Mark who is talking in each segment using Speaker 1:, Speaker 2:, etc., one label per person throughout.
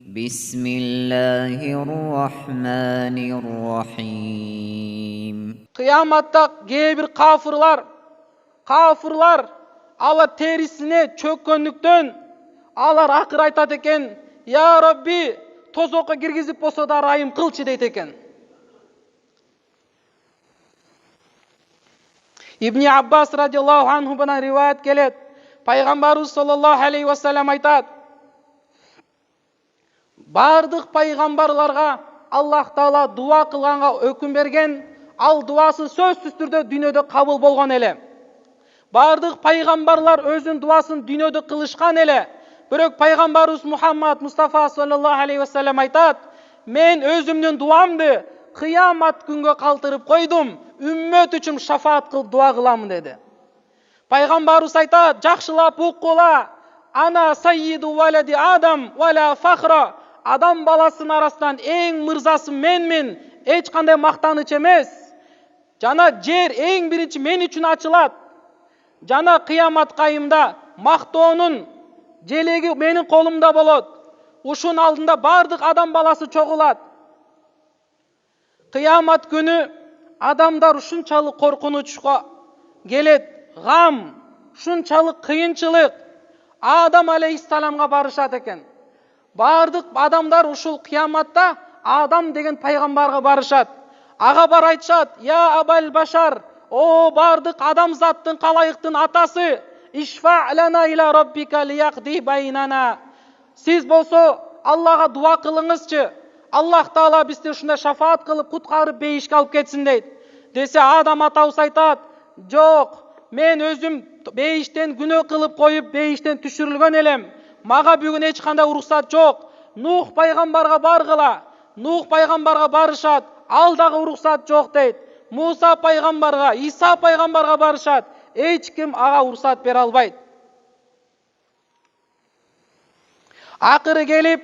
Speaker 1: Bismillahirrahmanirrahim.
Speaker 2: Kıyamatта кейбір kafırlar ala terisine çökkөндүктөн алар акыр айтат экен: "Я Rabbi, тозокко киргизип болсо да райым кылчы" дейт экен. İbn Abbas radıyallahu anhu'dan rivayet келет. Пайгамбарыбыз sallallahu aleyhi ve sellem айтат: "Бардык пайгамбарларга Аллах Таала дуа кылганга өкүм берген, ал дуасы сөзсүз түрдө дүйнөдө кабыл болгон эле. Бардык пайгамбарлар өзүнүн дуасын дүйнөдө кылышкан эле. Бирок пайгамбарыбыз Мухаммад Мустафа sallallahu aleyhi ve sellem айтат: "Мен өзүмдүн дуамды кыямат күнгө калтырып койдум, үммөт үчүн шафаат кылып дуа кыламын" деди. Пайгамбарыбыз айтат: "Жакшылап укула, ана сайyidu валади Адам вала фахра". Адам баласынын арасынан эң мырзасы менмин, эч кандай мактаныч эмес. Жана жер эң биринчи мен үчүн ачылат. Жана кыямат кайымда мактоонун желеги менин колумда болот. Ушунун алдында бардык адам баласы чогулат. Кыямат күнү адамдар ушунчалык коркунучка келет, гам, ушунчалык кыйынчылык. Адам алейхиссаламга барышат экен. Бардык адамдар ушул кыяматта Адам деген пайгамбарга барышат. Ага бар айтышат: "Я абал башар, о бардык адамзаттын калайыктын атасы, ишфа лана иля роббика лияқди байнана". Сиз болсо Аллага дуа кылыңызчы. Аллах Таала бизди ушундай шафаат кылып куткарып бейишке алып кетсин дейт. Десе Адам атабыз айтат: "Жок, мен өзүм бейиштен күнөө кылып коюп бейиштен түшүрүлгөн элем. Мага бүгүн эч кандай уруксат жок. Нух пайгамбарга баргыла". Нух пайгамбарга барышат, ал дагы уруксат жок дейт. Муса пайгамбарга, Иса пайгамбарга барышат, эч ким ага уруксат бере албайт. Акыры келип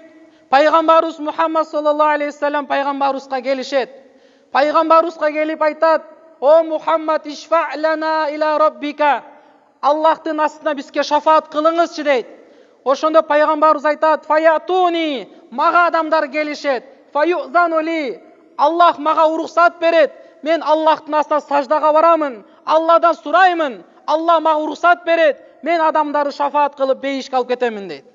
Speaker 2: пайгамбарыбыз Мухаммад sallallahu aleyhi ve sellem пайгамбарыбызга келишет. Пайгамбарыбызга келип айтат: "О Мухаммад, ишфа лана иля роббика". Аллахтын астына бизге шафаат кылыңызчы дейт. Ошондо пайгамбарыбыз айтат: "Фаятуни", мага адамдар келишет. "Фаюзанули", Аллах мага уруксат берет. Мен Аллахтын астына саждага барамын, Алладан сураймын. Алла мага уруксат берет. Мен адамдарды шафаат кылып бейишке алып кетемин" дейт.